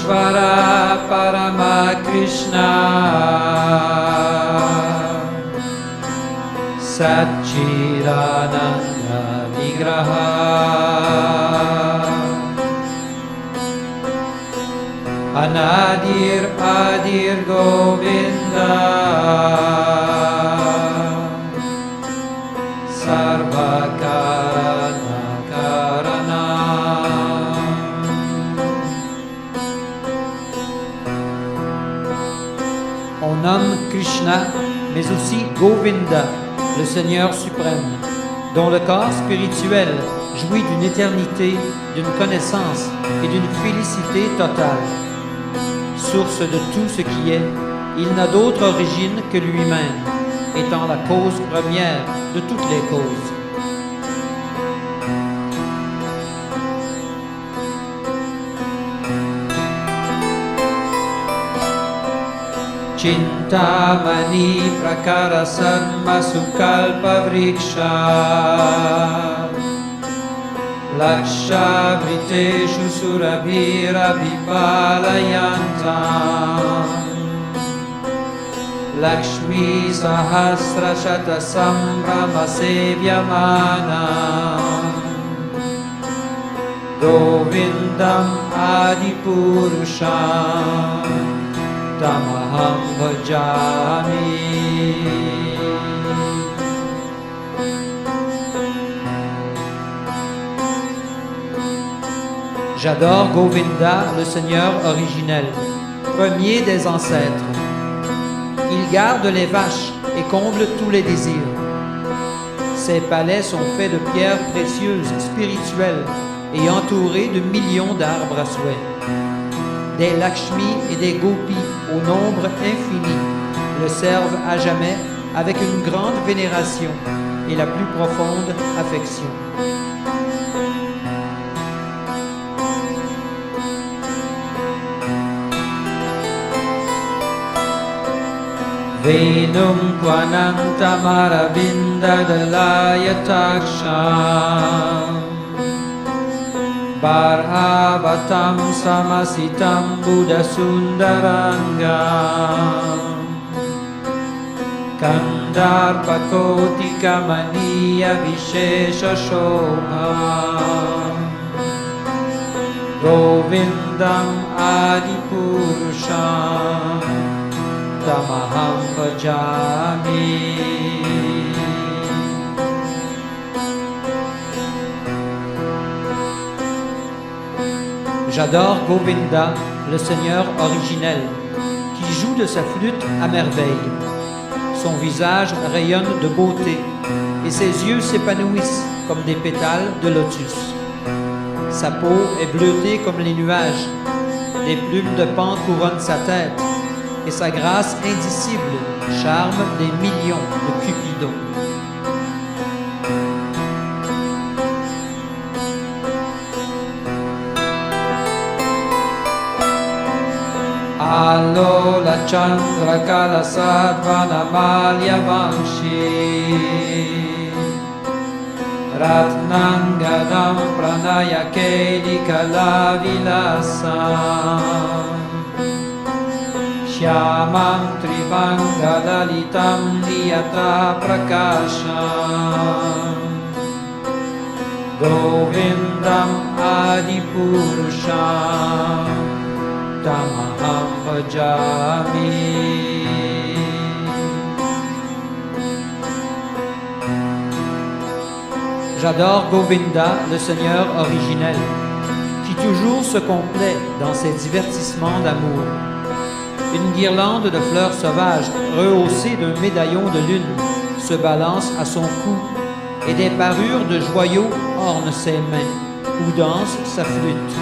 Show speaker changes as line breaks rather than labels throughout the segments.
Ishvara Parama Krishna Satchidananda Vigraha Anadir Adir Govinda Sarvakarana Karana. On nomme Krishna, mais aussi Govinda, le Seigneur suprême, dont le corps spirituel jouit d'une éternité, d'une connaissance et d'une félicité totale. Source de tout ce qui est, il n'a d'autre origine que lui-même, étant la cause première de toutes les causes. Chintamani prakara sanma sukalpa vriksha Laksha vriteshu surabhira vipalayantam Lakshmi sahasra shata sambrama sevyamanam Govindam adipurusham Tamaham bhajami. J'adore Govinda, le Seigneur originel, premier des ancêtres. Il garde les vaches et comble tous les désirs. Ses palais sont faits de pierres précieuses, spirituelles, et entourés de millions d'arbres à souhait. Des Lakshmi et des Gopis au nombre infini le servent à jamais avec une grande vénération et la plus profonde affection. Venum Kvanantamarabindadalayataksam Barhavatam samasitam Buddha sundarangam Kandarpakoti kamaniya vishesha shobham Govindam adipurusham Tamaham bhajami. J'adore Govinda, le Seigneur originel, qui joue de sa flûte à merveille. Son visage rayonne de beauté et ses yeux s'épanouissent comme des pétales de lotus. Sa peau est bleutée comme les nuages, des plumes de paon couronnent sa tête et sa grâce indicible charme des millions de cupidons. Alola Chandra Kala Sadvana Malya Vamshi Ratnangadam Pranaya Keli Kala Vilasam Shyamam Trivangadalitam Niyata Prakasham Govindam Adipurusham Tamaham bhajami. J'adore Govinda, le Seigneur originel, qui toujours se complaît dans ses divertissements d'amour. Une guirlande de fleurs sauvages rehaussée d'un médaillon de lune se balance à son cou et des parures de joyaux ornent ses mains où danse sa flûte.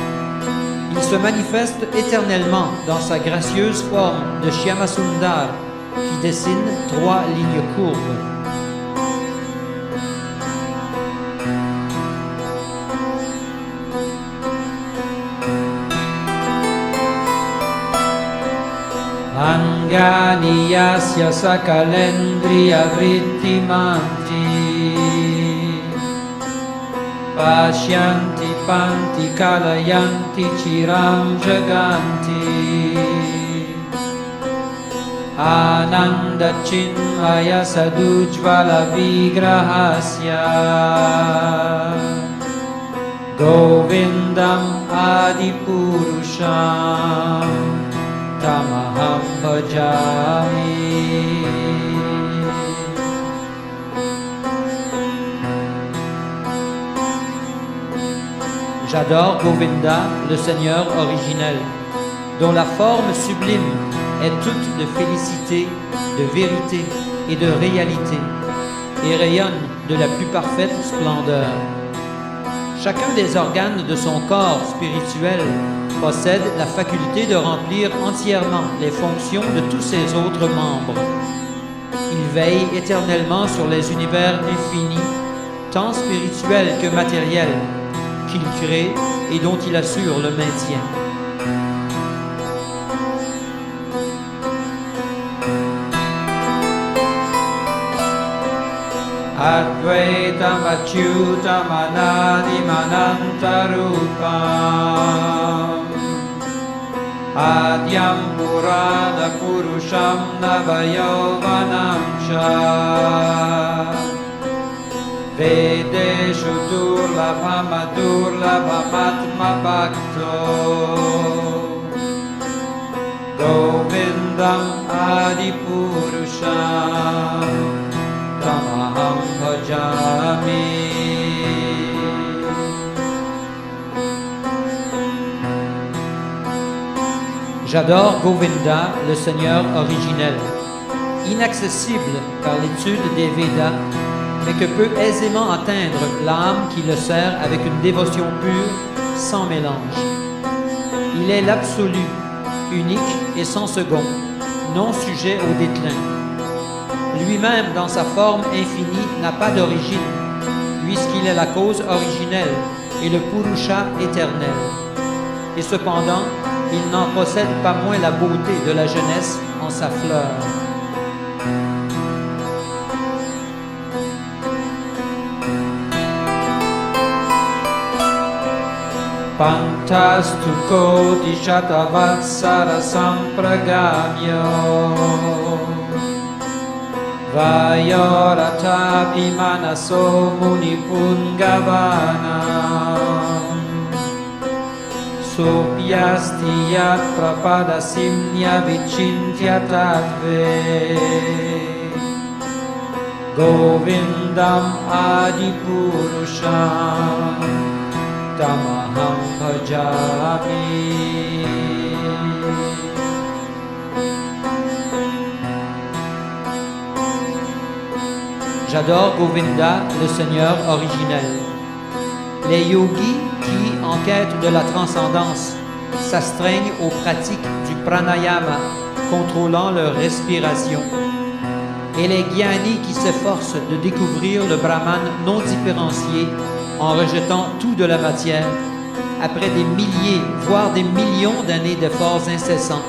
Il se manifeste éternellement dans sa gracieuse forme de Shyamasundar qui dessine 3 lignes courbes. Angani yasya sakalendriya vrittimanti Pashyanti Kalpanti Kalayanti Chiram Jaganti Ananda Chinmaya Sadujvala Vigrahasya Govindam Adipurusham Tamaham Bhajami. J'adore Govinda, le Seigneur originel, dont la forme sublime est toute de félicité, de vérité et de réalité, et rayonne de la plus parfaite splendeur. Chacun des organes de son corps spirituel possède la faculté de remplir entièrement les fonctions de tous ses autres membres. Il veille éternellement sur les univers infinis, tant spirituels que matériels, qu'il crée et dont il assure le maintien. Advaitam achyutam anadim anantarupam Adyam purana purusham navayovanam cha Vedeshu durlabham adurlabhamatma bhakto Govindam adipurusham Tamaham bhajami. J'adore Govinda, le Seigneur originel, inaccessible par l'étude des Védas, mais que peut aisément atteindre l'âme qui le sert avec une dévotion pure, sans mélange. Il est l'absolu, unique et sans second, non sujet au déclin. Lui-même, dans sa forme infinie, n'a pas d'origine, puisqu'il est la cause originelle et le Purusha éternel. Et cependant, il n'en possède pas moins la beauté de la jeunesse en sa fleur. Pantastu koti shatavatsara sampragamyo Vayoratapi manaso munipungavanam Supyasti yat prapadasimnya vichintya tatve Govindam adipurusham Tamaham bhajami. J'adore Govinda, le Seigneur originel. Les yogis qui, en quête de la transcendance, s'astreignent aux pratiques du pranayama, contrôlant leur respiration, et les gyanis qui s'efforcent de découvrir le Brahman non différencié en rejetant tout de la matière, après des milliers, voire des millions d'années d'efforts incessants,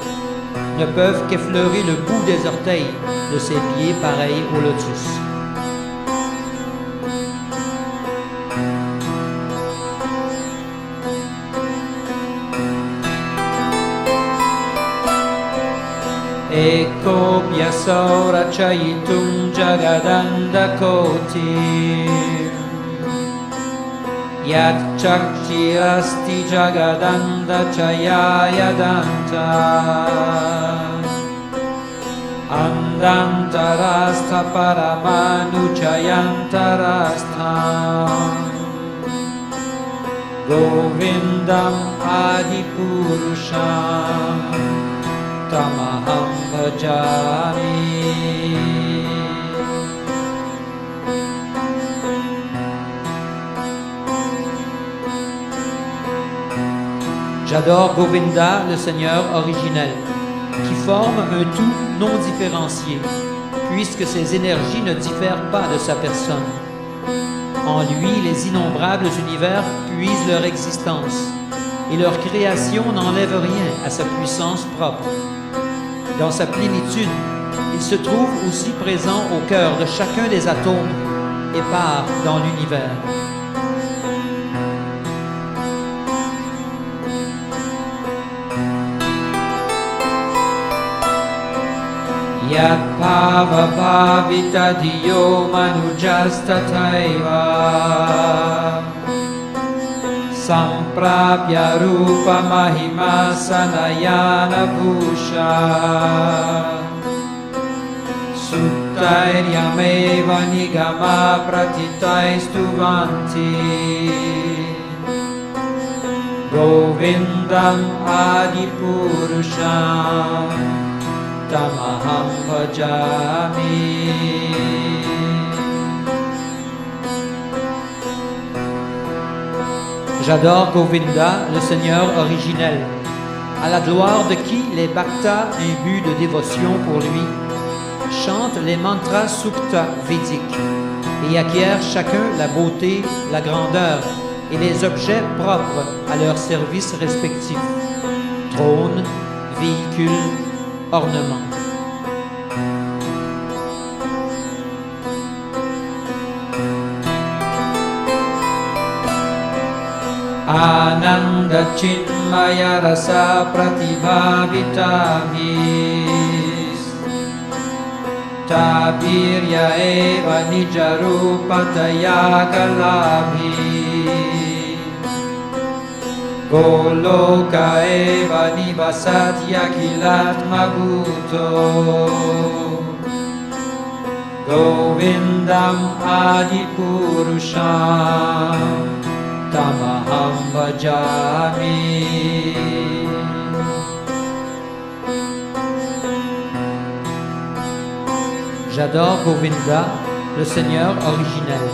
ne peuvent qu'effleurer le bout des orteils de ses pieds pareils au lotus. Eko pyaso rachayitum jagadanda koti Yat chakchirasti jagadanda chayayadanta Andantarastha paramanu chayantarastha Govindam adipurusham Tamaham bhajami. J'adore Govinda, le Seigneur originel, qui forme un tout non différencié, puisque ses énergies ne diffèrent pas de sa personne. En lui, les innombrables univers puisent leur existence, et leur création n'enlève rien à sa puissance propre. Dans sa plénitude, il se trouve aussi présent au cœur de chacun des atomes épars dans l'univers. Yat Bhava Bhavita Diyo Manujastataiva Samprapya Rupa Mahima Sanayana Bhusha Suttairyameva Nigama Pratitaistuvanti Govindam Adipurusham Tamaham Bhajami. J'adore Govinda, le Seigneur originel, à la gloire de qui les bhaktas imbus de dévotion pour lui chantent les mantras sukta védiques et acquièrent chacun la beauté, la grandeur et les objets propres à leur service respectif, trône, véhicule, ornement. Ananda Chinmaya Rasa Pratibhavitamis Tabirya Eva Nijarupataya Kalabhi Goloka Eva Nivasat Yakilat Maguto Govindam Adipurusham Tamaham Bhajami. J'adore Govinda, le Seigneur originel,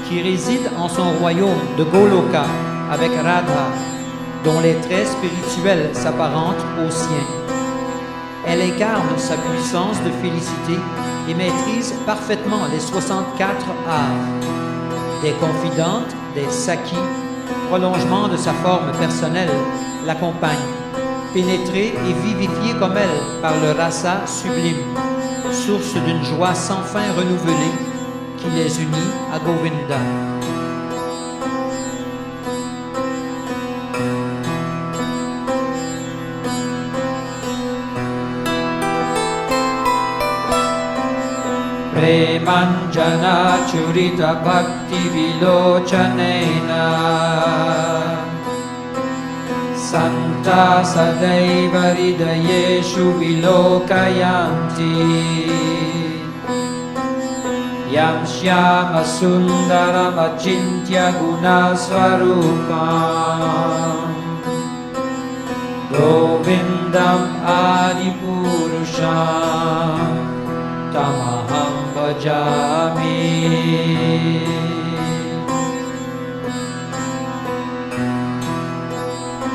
qui réside en son royaume de Goloka avec Radha, dont les traits spirituels s'apparentent aux siens. Elle incarne sa puissance de félicité et maîtrise parfaitement les 64 arts. Des confidentes, des sakis, prolongement de sa forme personnelle, l'accompagnent, pénétrés et vivifiés comme elle par le rasa sublime, source d'une joie sans fin renouvelée qui les unit à Govinda. Premanjana Churita Bhakti Vilochanena Santa Sadaiva Hridayeshu Vilokayanti Yam Shyama Sundaram Achintya Gunasvarupam Govindam Adipurusham Tamaham Bhajami.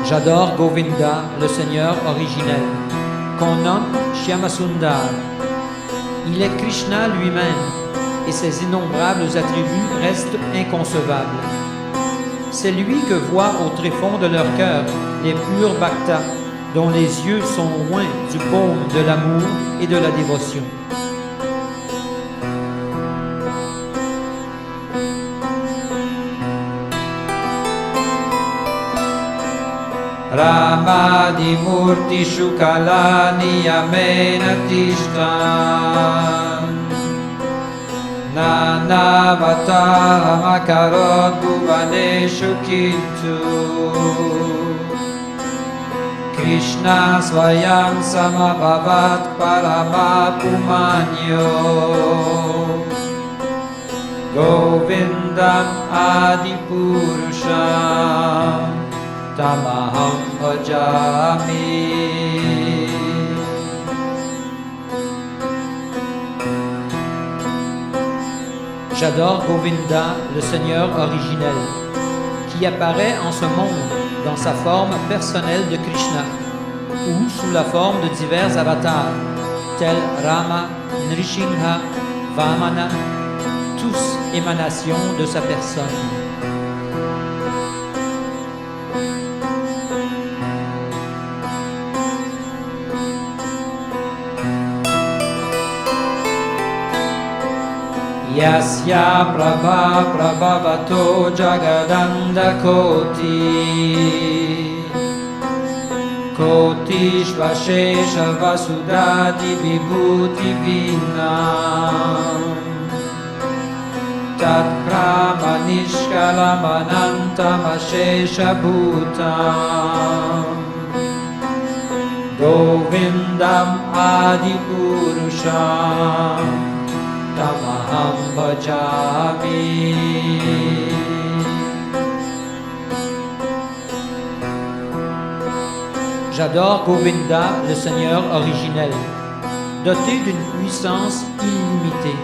J'adore Govinda, le Seigneur originel, qu'on nomme Shyamasundar. Il est Krishna lui-même et ses innombrables attributs restent inconcevables. C'est lui que voient au tréfonds de leur cœur les purs bhaktas, dont les yeux sont loin du baume de l'amour et de la dévotion. Ramadi Murti Shukalani Yamena Tishtan Nanavata Makarot Bhuvaneshu Kintu Krishna Swayam Samabhavat Paramapumanyo Govindam Adipurusham Tamaham Bhajami. J'adore Govinda, le Seigneur originel, qui apparaît en ce monde dans sa forme personnelle de Krishna ou sous la forme de divers avatars, tels Rama, Nrishingha, Vamana, tous émanations de sa personne. Yasya Prabha Prabhavato Jagadanda Koti Kotishvashesha Vasudadi Vibhuti Vinam Tat Brahmanishkalamanantamashesha Bhutam Govindam Adipurusham Tamaham Bhajami. J'adore Govinda, le Seigneur originel, doté d'une puissance illimitée.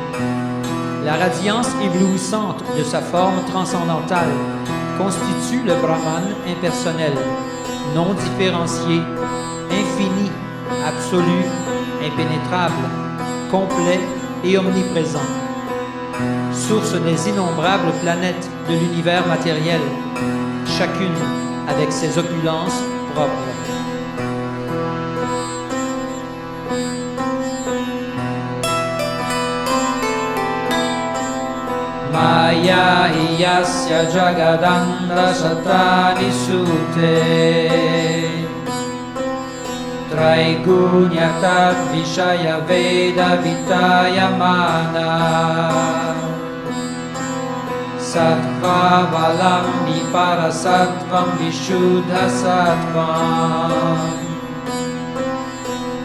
La radiance éblouissante de sa forme transcendantale constitue le Brahman impersonnel, non différencié, infini, absolu, impénétrable, complet et omniprésent. Source des innombrables planètes de l'univers matériel, chacune avec ses opulences propres. Maya iyasya jagadandra satani sute Traigunya tad vishaya veda vitaya mana Sattva valam vipara sattvam vishuddha sattvam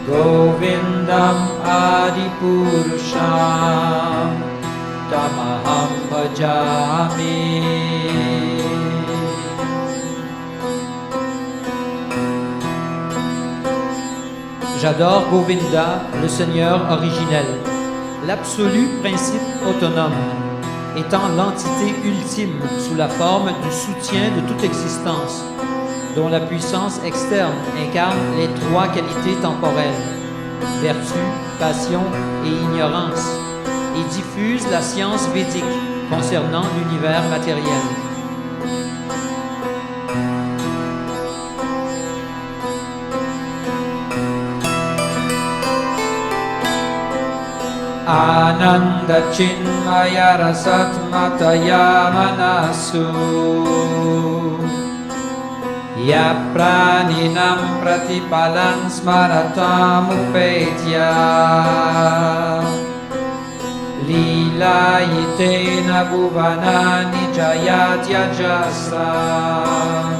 Govindam adipurusham Tamaham Bhajami. J'adore Govinda, le Seigneur originel, l'absolu principe autonome, étant l'entité ultime sous la forme du soutien de toute existence, dont la puissance externe incarne les trois qualités temporelles, vertu, passion et ignorance, et diffuse la science védique concernant l'univers matériel. Ananda Chinmaya Rasatmataya Manasu Ya Praninam Pratipalan Smaratam Upetya Lila Yitena Bhuvanani Jayatya Jasam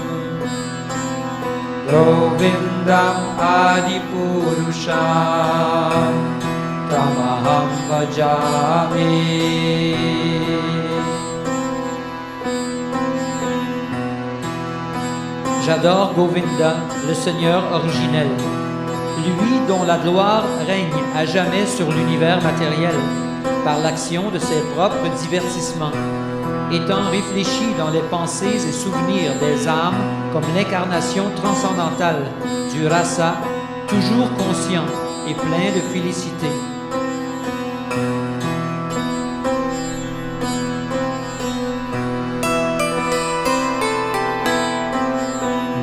Govindam Adipurusham Tamaham Bhajami. J'adore Govinda, le Seigneur originel, lui dont la gloire règne à jamais sur l'univers matériel par l'action de ses propres divertissements, étant réfléchi dans les pensées et souvenirs des âmes comme l'incarnation transcendantale du rasa, toujours conscient et plein de félicité.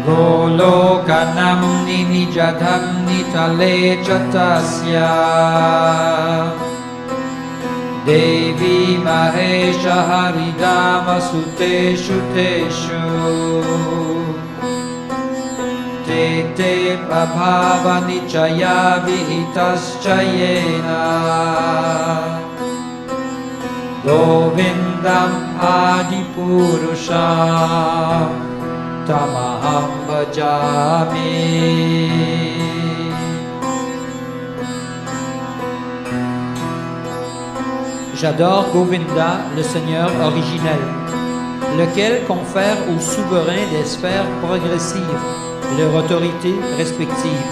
Golokanam ninijadham nitale chatasya Devi Mahesha Haridama Suteshu Teshu Tete Prabhava Nichaya Vihitaschayena Govindam Adipurusham Tamaham Bhajami. J'adore Govinda, le Seigneur originel, lequel confère aux souverains des sphères progressives leur autorité respective.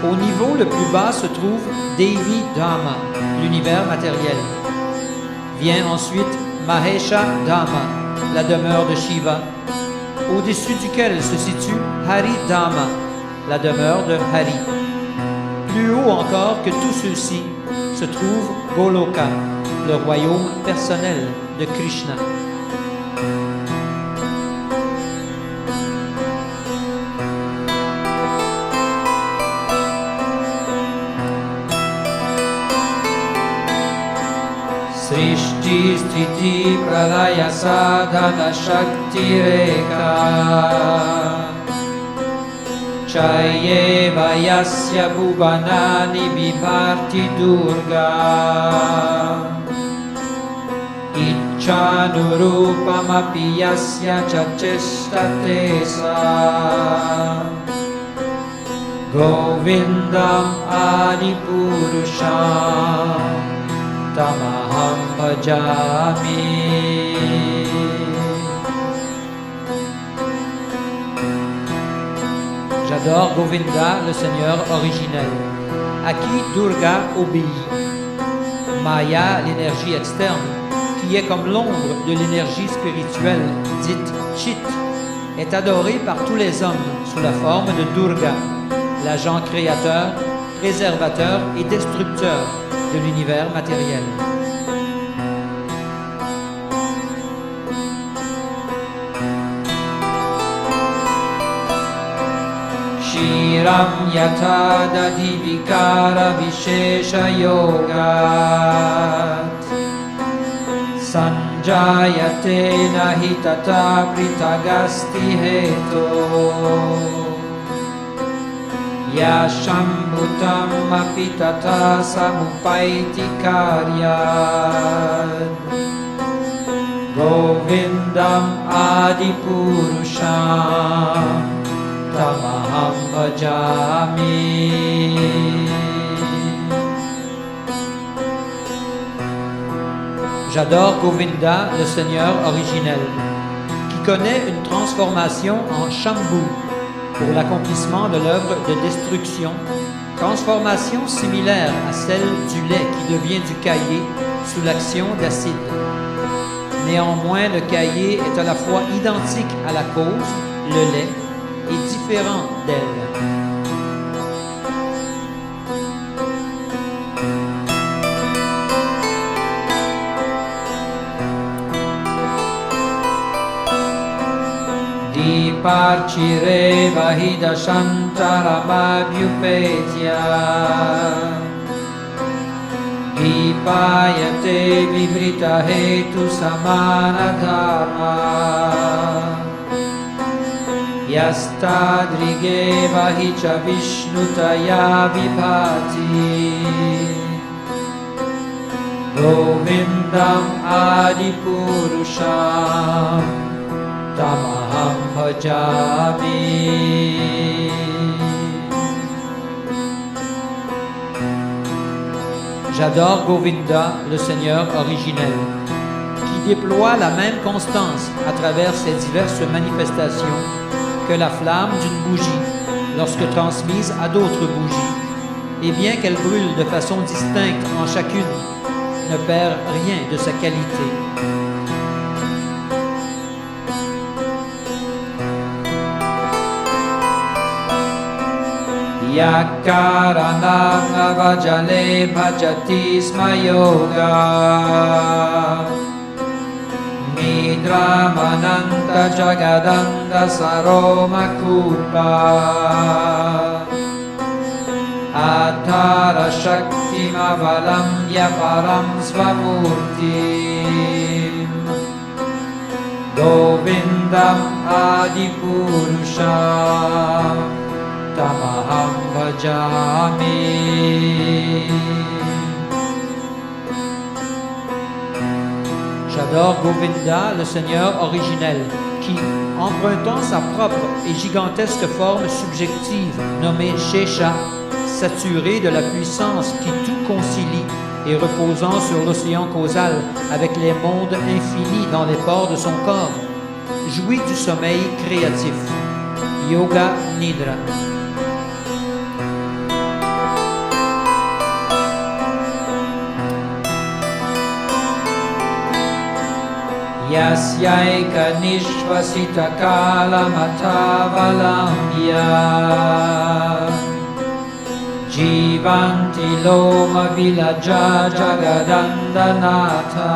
Au niveau le plus bas se trouve Devi Dhamma, l'univers matériel. Vient ensuite Mahesha Dhamma, la demeure de Shiva, au-dessus duquel se situe Hari Dhamma, la demeure de Hari. Plus haut encore que tous ceux-ci se trouve Goloka, le royaume personnel de Krishna. Srishti Sthiti Pralaya Sadhana Shakti Rekha Chayeva yasya bhuvanani bibharti Durga Icchanurupamapi yasya chacheshtate sa Govindam Adipurusham Tamaham bhajami. J'adore Govinda, le Seigneur originel, à qui Durga obéit. Maya, l'énergie externe, qui est comme l'ombre de l'énergie spirituelle, dite Chit, est adorée par tous les hommes sous la forme de Durga, l'agent créateur, préservateur et destructeur de l'univers matériel. Shiram yatha dadhi vikara vishesha yogat Sanjayate nahi tata pritagasti heto Yashambhutam api tata samupaiti karyad Govindam Adipurusham Tamaham bhajami. J'adore Govinda, le Seigneur originel, qui connaît une transformation en Shambhu pour l'accomplissement de l'œuvre de destruction, transformation similaire à celle du lait qui devient du caillé sous l'action d'acide. Néanmoins, le caillé est à la fois identique à la cause, le lait, et différent d'elle. Diparchireva hidashantaramabhyupetya Dipayate vivrita hetu samanadharma Yastadrigeva hicha vishnutaya vibhati Govindam Adipurusham Tamaham bhajami. J'adore Govinda, le Seigneur originel, qui déploie la même constance à travers ses diverses manifestations que la flamme d'une bougie lorsque transmise à d'autres bougies, et bien qu'elle brûle de façon distincte en chacune, ne perd rien de sa qualité. Yakaranam avajale bhajati sma yoga Nidramananta jagadanda saroma kupa Atara shaktim avalamya param svamurtim Govindam Adipurusham Tamaham bhajami. J'adore Govinda, le Seigneur originel, qui, empruntant sa propre et gigantesque forme subjective nommée Shesha, saturée de la puissance qui tout concilie et reposant sur l'océan causal avec les mondes infinis dans les pores de son corps, jouit du sommeil créatif, Yoga Nidra. Yasyaika nishvasita kalamatavalambya Jivanti loma vilaja jagadandanatha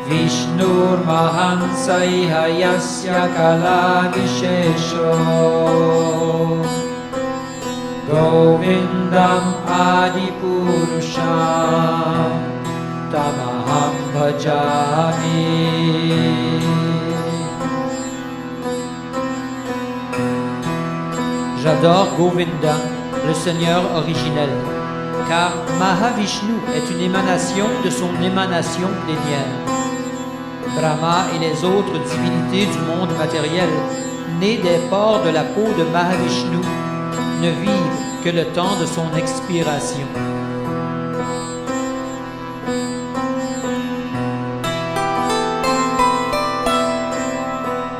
Vishnur mahansa iha yasya kala vishesho Govindam Adipurusham Tamaham bhajami. J'adore Govinda, le Seigneur originel, car Mahavishnu est une émanation de son émanation plénière. Brahma et les autres divinités du monde matériel, nées des pores de la peau de Mahavishnu, ne vivent que le temps de son expiration.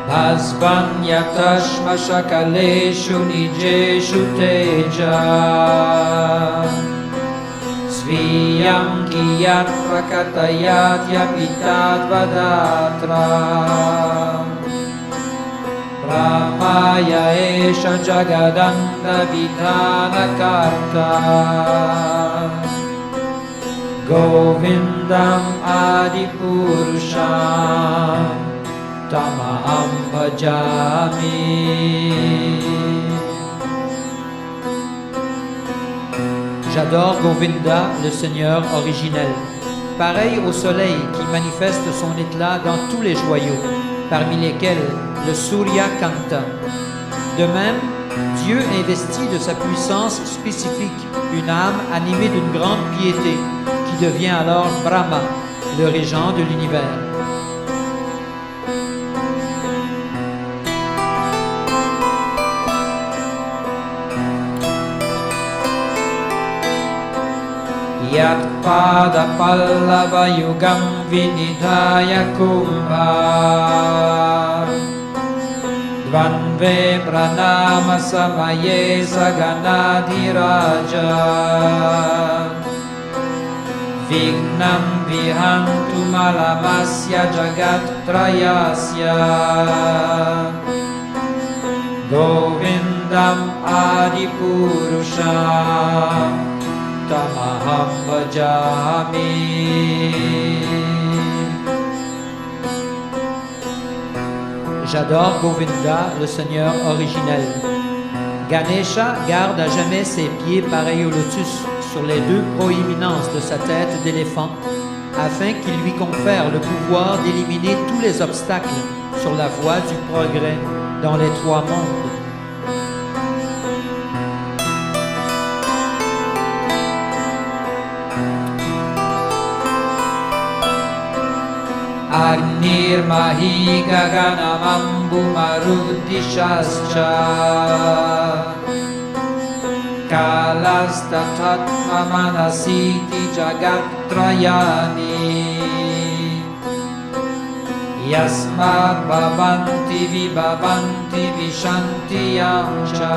Bhasvanyatashmashakaleshu nijeshu teja Sviyam kiyat prakatayat yapitat vadatra Brahmaya esha jagadanda vidhana karta Govindam adipurusham Tamaham bhajami. J'adore Govinda, le Seigneur originel, pareil au soleil qui manifeste son éclat dans tous les joyaux, parmi lesquels le Surya Kanta. De même, Dieu investit de sa puissance spécifique une âme animée d'une grande piété, qui devient alors Brahma, le régent de l'univers. Yat pada pallava yugam vinidhaya kumbha Dvanve pranama samaye saganadhiraja Vignam vihantu malamasya jagat trayasya Govindam adipurusham Tamaham bhajami. J'adore Govinda, le Seigneur originel. Ganesha garde à jamais ses pieds pareils au lotus sur les deux proéminences de sa tête d'éléphant, afin qu'il lui confère le pouvoir d'éliminer tous les obstacles sur la voie du progrès dans les trois mondes. Agnir mahi gaganamambu marudishascha Kalastatatma manasiti jagattrayani Yasmat bhavanti vishanti yamcha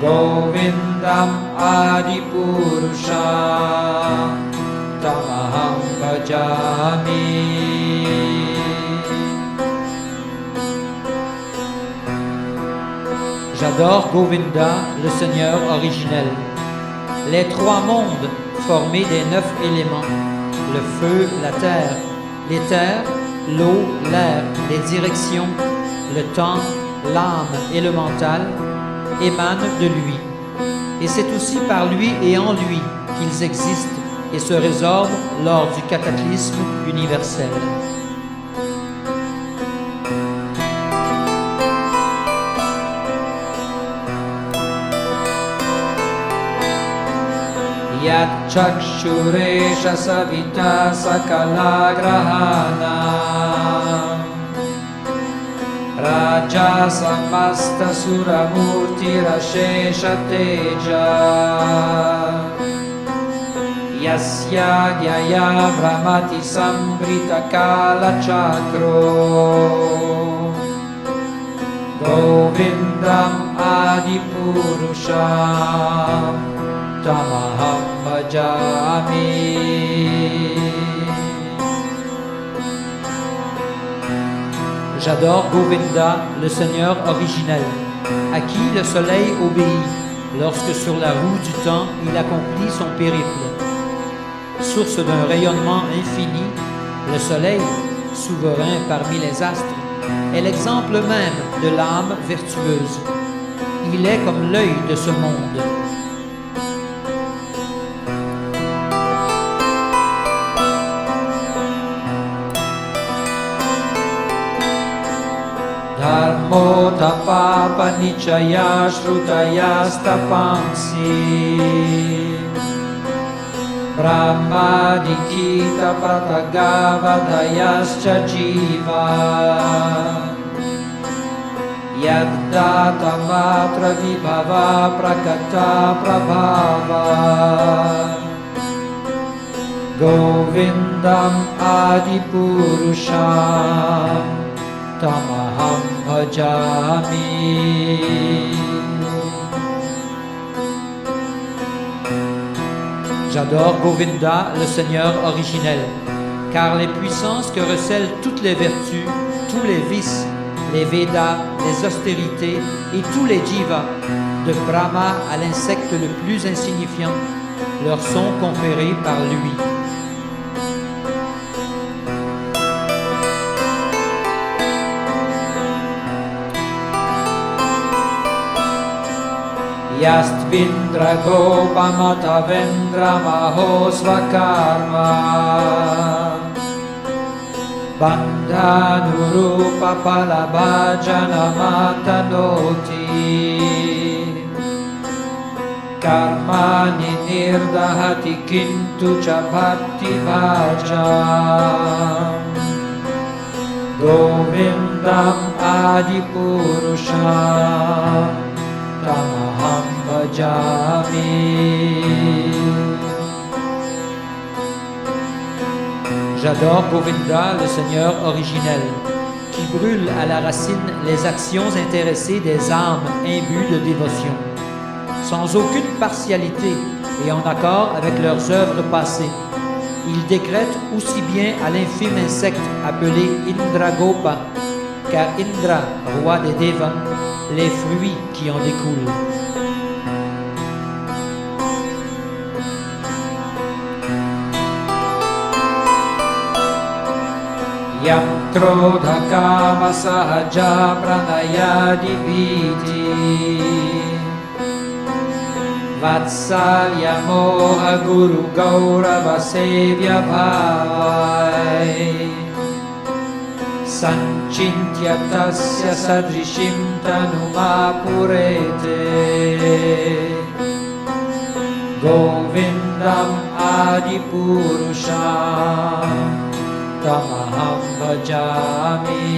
Govindam adipurusham Tamaham bhajami. J'adore Govinda, le Seigneur originel. Les trois mondes formés des 9 éléments, le feu, la terre, l'éther, l'eau, l'air, les directions, le temps, l'âme et le mental, émanent de lui. Et c'est aussi par lui et en lui qu'ils existent et se résorbent lors du cataclysme universel. Yat chakshuresha savita sakala grahana Raja samasta suramurti rashesha teja Yasya gyaya brahmati sambrita kala chakro Govindam adipurusham Tamaham bhajami. J'adore Govinda, le Seigneur originel, à qui le soleil obéit lorsque sur la roue du temps il accomplit son périple. Source d'un rayonnement infini, le soleil, souverain parmi les astres, est l'exemple même de l'âme vertueuse. Il est comme l'œil de ce monde. Dharmo tapa nichaya shrutayastapamsi Brahma dikita pratagavadayascha jiva Yadda matra vibhava prakata prabhava Govindam adipurusham tamaham bhajami. J'adore Govinda, le Seigneur originel, car les puissances que recèlent toutes les vertus, tous les vices, les Védas, les austérités et tous les jivas, de Brahma à l'insecte le plus insignifiant, leur sont conférés par lui. Yastvindra Gopamatavendra Mahosvakarma Bandhanurupa Palabhajanamattanoti Karmani nirdahati kintu cha bhakti bhajam Govindam adipurusham tamaham bhajami. J'adore Govinda, le Seigneur originel, qui brûle à la racine les actions intéressées des âmes imbues de dévotion, sans aucune partialité et en accord avec leurs œuvres passées. Il décrète aussi bien à l'infime insecte appelé Indragopa qu'à Indra, roi des Devas, les fruits qui en découlent. Yam krodha kama sahaja pranayadi viti Vatsalya moha guru gaurava sevya bhavai Sanchintya tasya sadrishim tanumapurete Govindam adipurusham tamaham bhajami.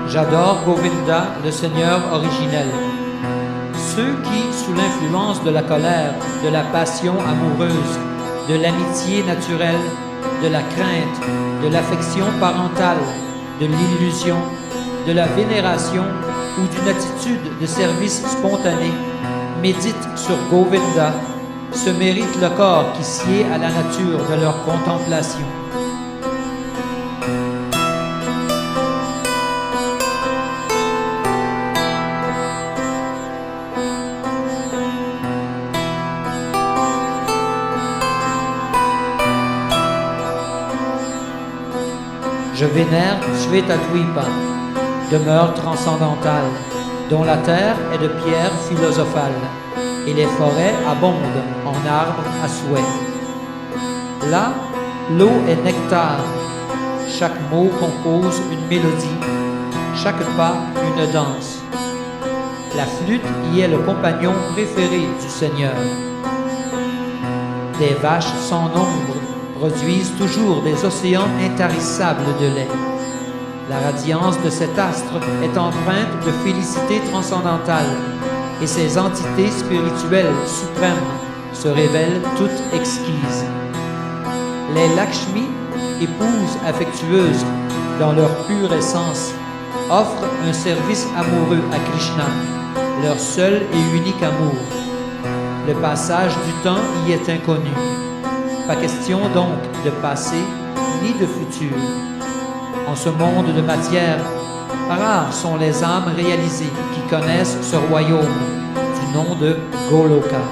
J'adore Govinda, le Seigneur originel. Ceux qui, sous l'influence de la colère, de la passion amoureuse, de l'amitié naturelle, de la crainte, de l'affection parentale, de l'illusion, de la vénération ou d'une attitude de service spontané, méditent sur Govinda, se méritent le corps qui sied à la nature de leur contemplation. Je vénère Shvetadvipa, demeure transcendantale, dont la terre est de pierre philosophale, et les forêts abondent en arbres à souhait. Là, l'eau est nectar, chaque mot compose une mélodie, chaque pas une danse. La flûte y est le compagnon préféré du Seigneur. Des vaches sans nombre produisent toujours des océans intarissables de lait. La radiance de cet astre est empreinte de félicité transcendantale et ses entités spirituelles suprêmes se révèlent toutes exquises. Les Lakshmi, épouses affectueuses dans leur pure essence, offrent un service amoureux à Krishna, leur seul et unique amour. Le passage du temps y est inconnu. Pas question donc de passé ni de futur. En ce monde de matière, rares sont les âmes réalisées qui connaissent ce royaume du nom de Goloka.